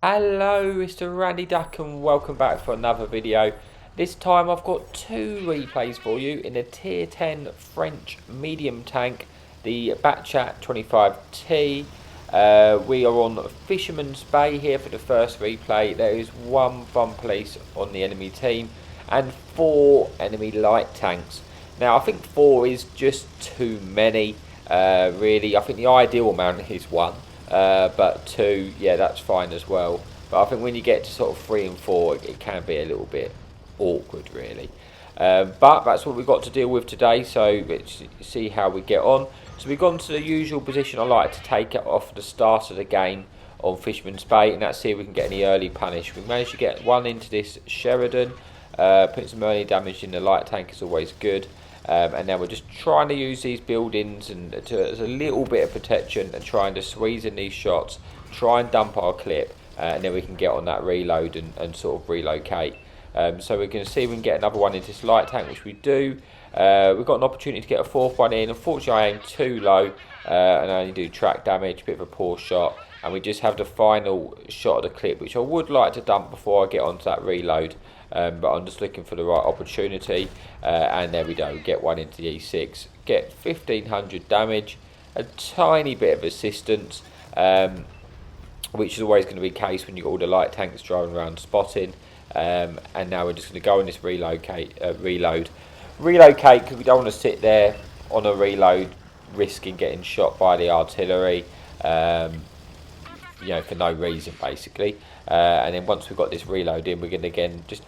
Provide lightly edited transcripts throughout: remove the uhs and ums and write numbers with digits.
Hello, it's the Randy Duck and welcome back for another video. This time I've got two replays for you in the Tier 10 French medium tank, the Bat Châtillon 25T. We are on Fisherman's Bay here for the first replay. There is one bomb police on the enemy team and 4 enemy light tanks. Now I think 4 is just too many, really. I think the ideal amount is 1. But 2, yeah, that's fine as well. But I think when you get to sort of 3 and 4, it can be a little bit awkward, really. But that's what we've got to deal with today, so let's see how we get on. So we've gone to the usual position I like to take it off the start of the game on Fisherman's Bay, and that's see if we can get any early punish. We managed to get one into this Sheridan, putting some early damage in the light tank is always good. And now we're just trying to use these buildings and as a little bit of protection and trying to squeeze in these shots, try and dump our clip, and then we can get on that reload and sort of relocate. So we're going to see if we can get another one into this light tank, which we do. We've got an opportunity to get a 4th one in. Unfortunately, I aim too low and I only do track damage, bit of a poor shot. And we just have the final shot of the clip, which I would like to dump before I get onto that reload. But I'm just looking for the right opportunity, and there we go, get one into the E6, get 1500 damage, a tiny bit of assistance, which is always going to be the case when you've got all the light tanks driving around spotting. And now we're just going to go on this reload, because we don't want to sit there on a reload risking getting shot by the artillery, you know, for no reason basically. And then once we've got this reload in, we're going to again just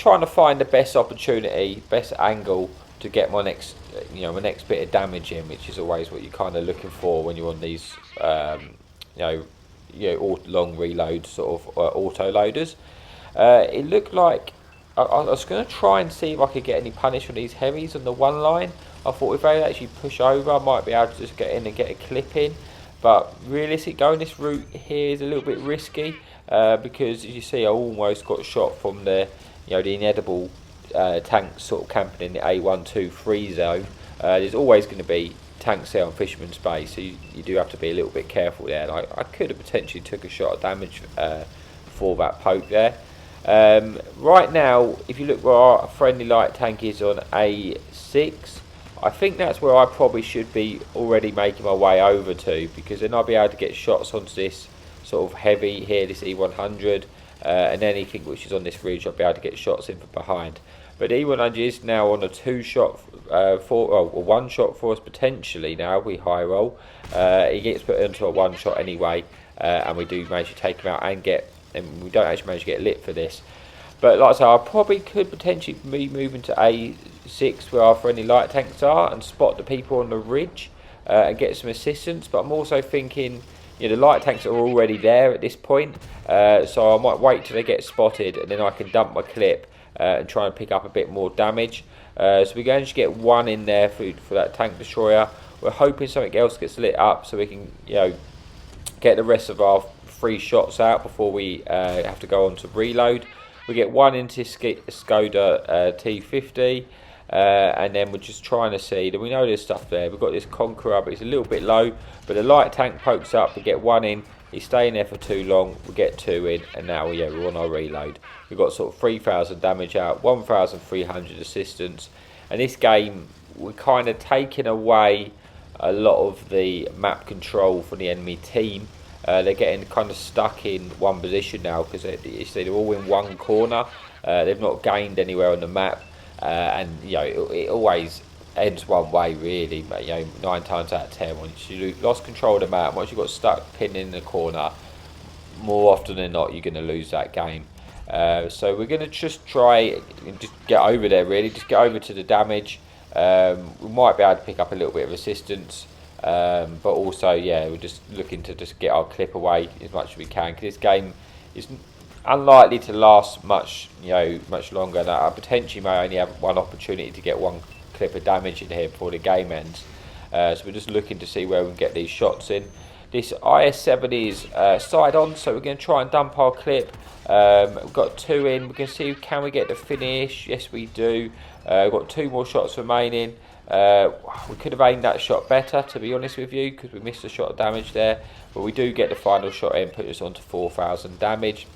trying to find the best opportunity, best angle to get my next, my next bit of damage in, which is always what you're kind of looking for when you're on these, long reload sort of auto loaders. It looked like I was going to try and see if I could get any punish on these heavies on the one line. I thought if they actually push over, I might be able to just get in and get a clip in. But realistically, going this route here is a little bit risky because, as you see, I almost got shot from the inedible tanks sort of camping in the A123 zone. There's always going to be tanks there on Fisherman's Bay, so you do have to be a little bit careful there. And I could have potentially took a shot of damage for that poke there. Right now, if you look where our friendly light tank is on A6, I think that's where I probably should be already making my way over to, because then I'll be able to get shots onto this sort of heavy here, this E100, and anything which is on this ridge I'll be able to get shots in from behind. But the E100 is now on a 2-shot or 1-shot for us potentially now. We high roll. He gets put into a 1-shot anyway, and we do manage to take him out and we don't actually manage to get lit for this. But like I say, I probably could potentially be moving to A6 where our friendly light tanks are and spot the people on the ridge and get some assistance. But I'm also thinking, the light tanks are already there at this point, so I might wait till they get spotted and then I can dump my clip and try and pick up a bit more damage. So we're going to get one in there for that tank destroyer. We're hoping something else gets lit up so we can get the rest of our 3 shots out before we have to go on to reload. We get one into Skoda T50, and then we're just trying to see that we know there's stuff there. We've got this Conqueror, but it's a little bit low. But the light tank pokes up, we get one in. He's staying there for too long. We get 2 in, and now we're on our reload. We've got sort of 3,000 damage out, 1,300 assistance. And this game, we're kind of taking away a lot of the map control from the enemy team. They're getting kind of stuck in one position now because they're all in one corner. They've not gained anywhere on the map, and it always ends one way really. But 9 times out of 10, once you lost control of the map, once you got stuck pinned in the corner, more often than not you're going to lose that game. So we're going to just try and just get over there really, just get over to the damage. We might be able to pick up a little bit of assistance. But also, we're just looking to just get our clip away as much as we can, because this game is unlikely to last much longer. And I potentially may only have one opportunity to get one clip of damage in here before the game ends. So we're just looking to see where we can get these shots in. This IS-7 is side on, so we're going to try and dump our clip. We've got 2 in. We're going to see, can we get the finish? Yes, we do. We've got 2 more shots remaining. We could have aimed that shot better, to be honest with you, because we missed a shot of damage there. but we do get the final shot in, put us on to 4,000 damage.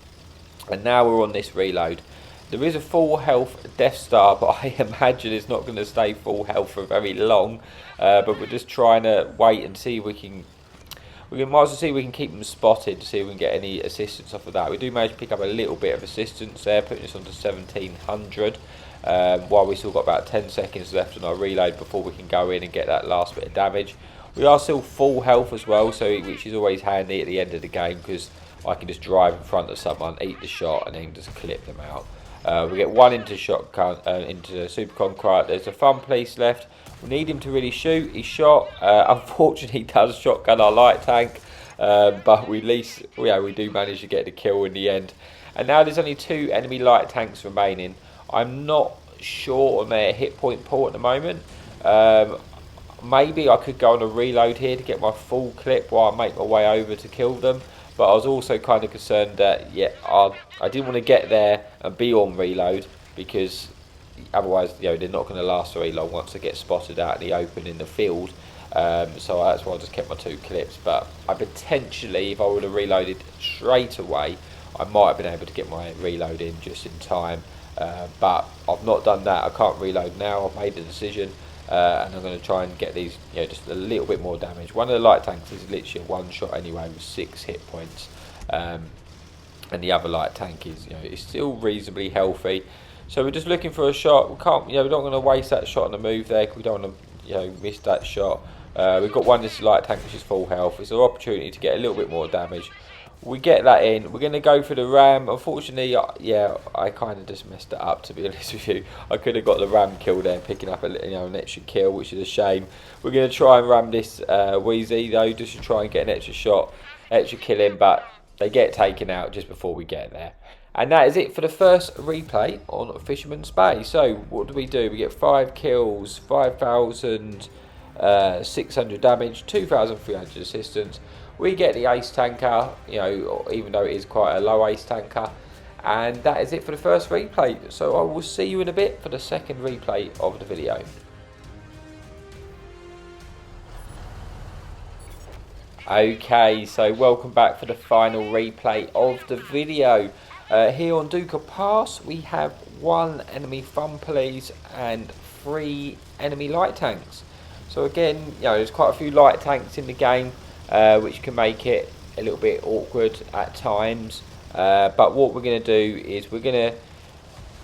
And now we're on this reload. There is a full health Death Star, but I imagine it's not going to stay full health for very long. But we're just trying to wait and see if we can. We might as well see if we can keep them spotted to see if we can get any assistance off of that. We do manage to pick up a little bit of assistance there, putting us on to 1,700. While we still got about 10 seconds left on our reload before we can go in and get that last bit of damage. We are still full health as well, which is always handy at the end of the game, because I can just drive in front of someone, eat the shot, and then just clip them out. We get one into shotgun, into Super Concrete. There's a fun police left. We need him to really shoot. He shot. Unfortunately, he does shotgun our light tank, but we do manage to get the kill in the end. And now there's only 2 enemy light tanks remaining. I'm not sure on their hit point pool at the moment. Maybe I could go on a reload here to get my full clip while I make my way over to kill them. But I was also kind of concerned that I didn't want to get there and be on reload, because otherwise they're not going to last very long once they get spotted out in the open in the field. So that's why I just kept my 2 clips. But I potentially, if I would have reloaded straight away, I might have been able to get my reload in just in time. But I've not done that. I can't reload now. I've made the decision, and I'm going to try and get these, just a little bit more damage. One of the light tanks is literally a 1 shot anyway with 6 hit points, and the other light tank is, is still reasonably healthy. So we're just looking for a shot. We can't, we're not going to waste that shot on the move there, because we don't want to, miss that shot. We've got one this light tank which is full health. It's an opportunity to get a little bit more damage. We get that in. We're going to go for the ram. Unfortunately, I kind of just messed it up, to be honest with you. I could have got the ram kill there, picking up an extra kill, which is a shame. We're going to try and ram this Wheezy though, just to try and get an extra shot, extra kill in, but they get taken out just before we get there. And that is it for the first replay on Fisherman's Bay. So what do? We get 5 kills, 5,600 damage, 2,300 assistance. We get the ace tanker, even though it is quite a low ace tanker. And that is it for the first replay. So I will see you in a bit for the second replay of the video. Okay, so welcome back for the final replay of the video. Here on Duca Pass, we have 1 enemy fun police and 3 enemy light tanks. So again, there's quite a few light tanks in the game, which can make it a little bit awkward at times. But what we're going to do is we're going to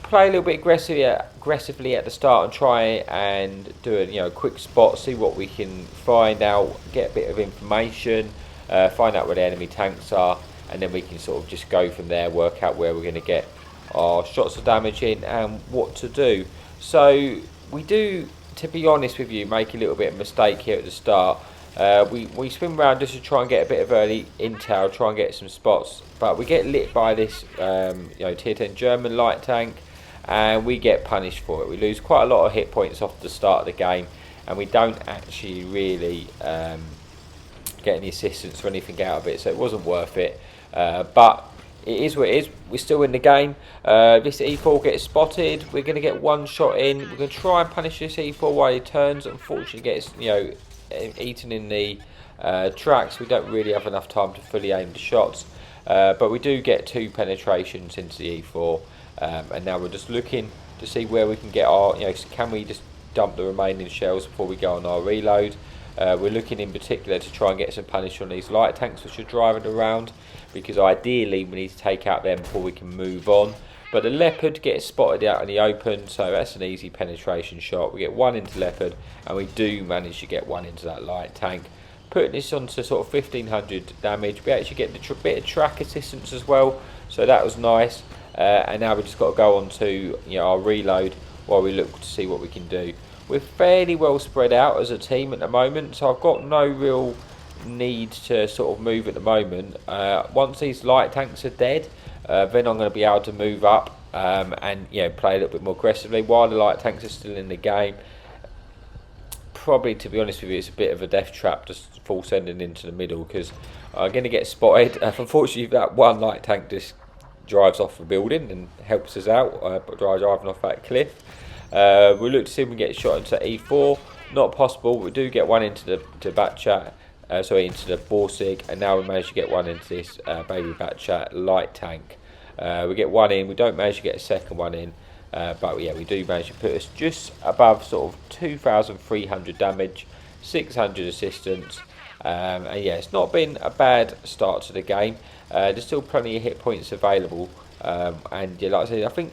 play a little bit aggressively at the start and try and do a quick spot, see what we can find out, get a bit of information, find out where the enemy tanks are, and then we can sort of just go from there, work out where we're going to get our shots of damage in and what to do. So we do, to be honest with you, make a little bit of mistake here at the start. We spin around just to try and get a bit of early intel, try and get some spots, but we get lit by this tier 10 German light tank, and we get punished for it. We lose quite a lot of hit points off the start of the game, and we don't actually really get any assistance or anything out of it, so it wasn't worth it. But it is what it is. We're still in the game. This E4 gets spotted. We're going to get 1 shot in. We're going to try and punish this E4 while he turns. Unfortunately, gets eaten in the tracks. We don't really have enough time to fully aim the shots, but we do get 2 penetrations into the E4, and now we're just looking to see where we can get our, can we just dump the remaining shells before we go on our reload. We're looking in particular to try and get some punish on these light tanks which are driving around, because ideally we need to take out them before we can move on. But the Leopard gets spotted out in the open, so that's an easy penetration shot. We get 1 into Leopard, and we do manage to get 1 into that light tank, putting this on to sort of 1,500 damage. We actually get the bit of track assistance as well, so that was nice. And now we've just got to go on to our reload while we look to see what we can do. We're fairly well spread out as a team at the moment, so I've got no real need to sort of move at the moment. Once these light tanks are dead, then I'm going to be able to move up and play a little bit more aggressively while the light tanks are still in the game. Probably, to be honest with you, it's a bit of a death trap just full sending into the middle, because I'm going to get spotted. Unfortunately, that 1 light tank just drives off the building and helps us out, driving off that cliff. We look to see if we can get shot into E4. Not possible. We do get 1 into the Bat Chat, sorry, into the Borsig, and now we managed to get one into this baby Bat Chat light tank. We get one in, we don't manage to get a second one in, but yeah, we do manage to put us just above sort of 2,300 damage, 600 assistance, and yeah, it's not been a bad start to the game. There's still plenty of hit points available, and yeah, like I said, I think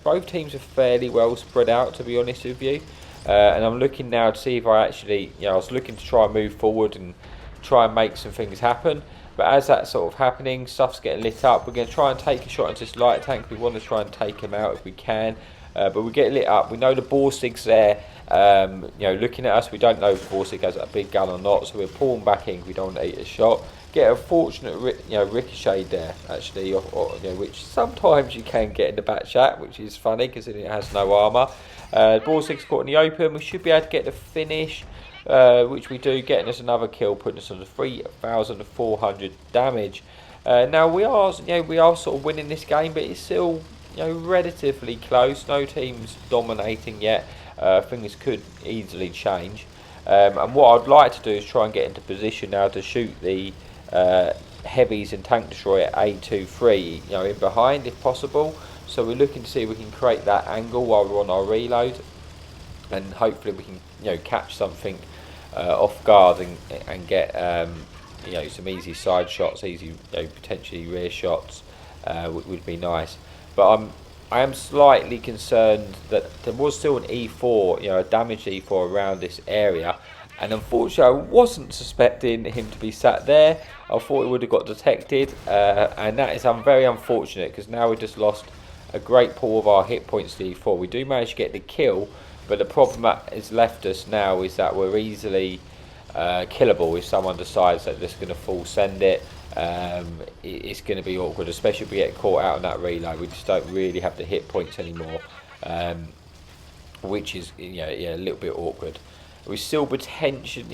both teams are fairly well spread out, to be honest with you. And I'm looking now to see if I actually, I was looking to try and move forward and try and make some things happen. But as that's sort of happening, stuff's getting lit up. We're going to try and take a shot into this light tank. We want to try and take him out if we can. But we get lit up. We know the Borsig's there, looking at us. We don't know if Borsig has a big gun or not, so we're pulling back in. We don't want to eat a shot. Get a fortunate, ricochet there, actually, which sometimes you can get in the Bat Chat, which is funny because it has no armour. Borsig's caught in the open. We should be able to get the finish, which we do, getting us another kill, putting us on the 3,400 damage. Now we are sort of winning this game, but it's still relatively close. No team's dominating yet. Things could easily change. And what I'd like to do is try and get into position now to shoot the heavies and tank destroyer A23, in behind if possible. So we're looking to see if we can create that angle while we're on our reload, and hopefully we can catch something off guard and get some easy side shots, easy potentially rear shots would be nice. But I am slightly concerned that there was still an E4, a damaged E4 around this area, and unfortunately I wasn't suspecting him to be sat there. I thought it would have got detected, and that is very unfortunate, because now we just lost a great pool of our hit points to E4. We do manage to get the kill, but the problem that has left us now is that we're easily killable if someone decides that they're just going to full send it. It's going to be awkward, especially if we get caught out on that reload. We just don't really have the hit points anymore, which is a little bit awkward. We still potentially,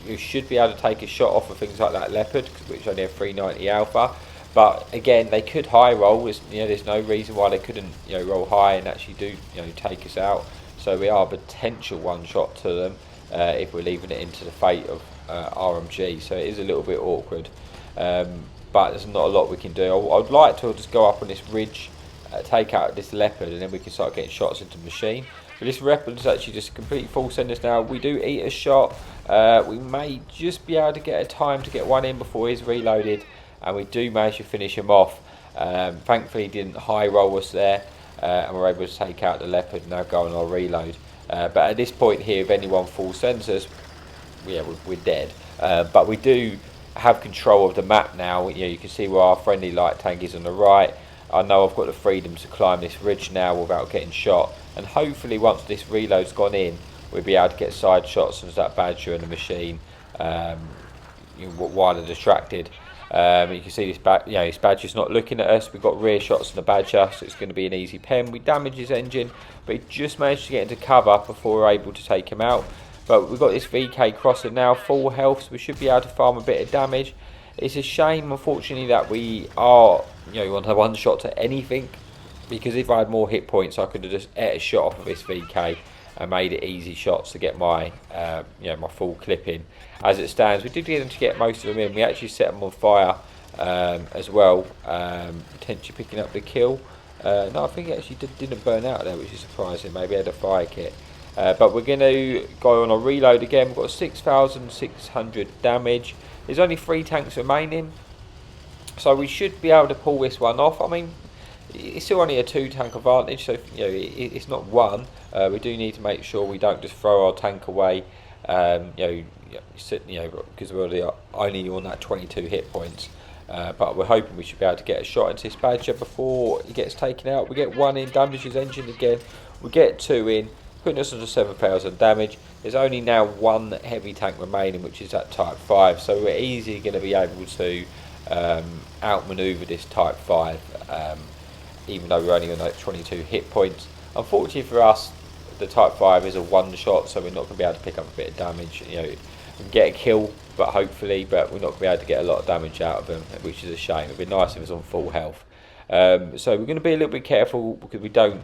we should be able to take a shot off of things like that Leopard, which only have 390 alpha. But again, they could high roll. There's no reason why they couldn't roll high and actually do take us out. So we are a potential one shot to them if we're leaving it into the fate of RMG. So it is a little bit awkward, but there's not a lot we can do. I'd like to just go up on this ridge, take out this Leopard, and then we can start getting shots into the machine. But this Leopard is actually just complete full senders now. We do eat a shot. We may just be able to get a time to get one in before he's reloaded, and we do manage to finish him off. Thankfully he didn't high roll us there, and we're able to take out the Leopard and now go on our reload. But at this point here, if anyone full sends us, we're dead. But we do have control of the map now. You can see where our friendly light tank is on the right. I know I've got the freedom to climb this ridge now without getting shot, and hopefully once this reload's gone in, we'll be able to get side shots as that Badger and the machine while they're distracted. You can see this Badger's not looking at us. We've got rear shots on the Badger, so it's going to be an easy pen. We damage his engine, but he just managed to get into cover before we're able to take him out. But we've got this VK crosser now, full health, so we should be able to farm a bit of damage. It's a shame, unfortunately, that we are on a one shot to anything, because if I had more hit points, I could have just ate a shot off of this VK and made it easy shots to get my my full clip in. As it stands, we did get them to get most of them in. We actually set them on fire as well, potentially picking up the kill. No, I think it actually didn't burn out there, which is surprising. Maybe it had a fire kit. But we're going to go on a reload again. We've got 6,600 damage. There's only 3 tanks remaining, so we should be able to pull this one off. I mean, it's still only a 2 tank advantage, so it's not 1. We do need to make sure we don't just throw our tank away, because we're only on that 22 hit points. But we're hoping we should be able to get a shot into this Badger before he gets taken out. We get 1 in, damage his engine again. We get 2 in, putting us on 7,000 damage. There's only now 1 heavy tank remaining, which is that Type 5. So we're easily going to be able to outmaneuver this Type 5, even though we're only on like 22 hit points. Unfortunately for us, the Type 5 is a one shot, so we're not going to be able to pick up a bit of damage. We can get a kill, but we're not going to be able to get a lot of damage out of them, which is a shame. It'd be nice if it was on full health. So we're going to be a little bit careful, because we don't,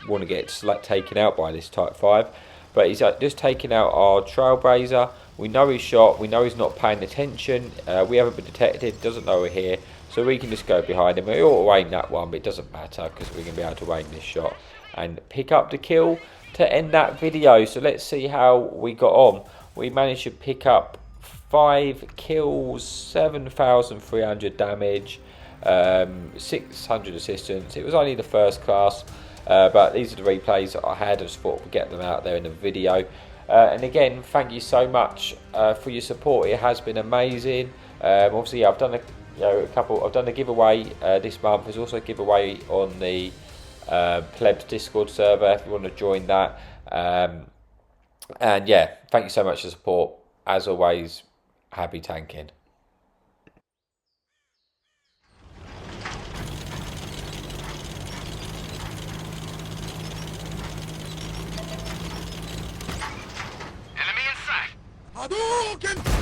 want to get taken out by this Type 5. But he's just taking out our Trailblazer. We know he's shot, we know he's not paying attention, we haven't been detected, doesn't know we're here, so we can just go behind him. We ought to aim that one, but it doesn't matter because we're going to be able to aim this shot and pick up the kill to end that video. So let's see how we got on. We managed to pick up 5 kills, 7,300 damage, 600 assistance. It was only the first class, but these are the replays that I had. I just thought we'd get them out there in the video. And again, thank you so much for your support. It has been amazing. Obviously, I've done I've done a giveaway this month. There's also a giveaway on the Pleb's Discord server if you want to join that. And yeah, thank you so much for the support. As always, happy tanking. Enemy in sight! Hadouken!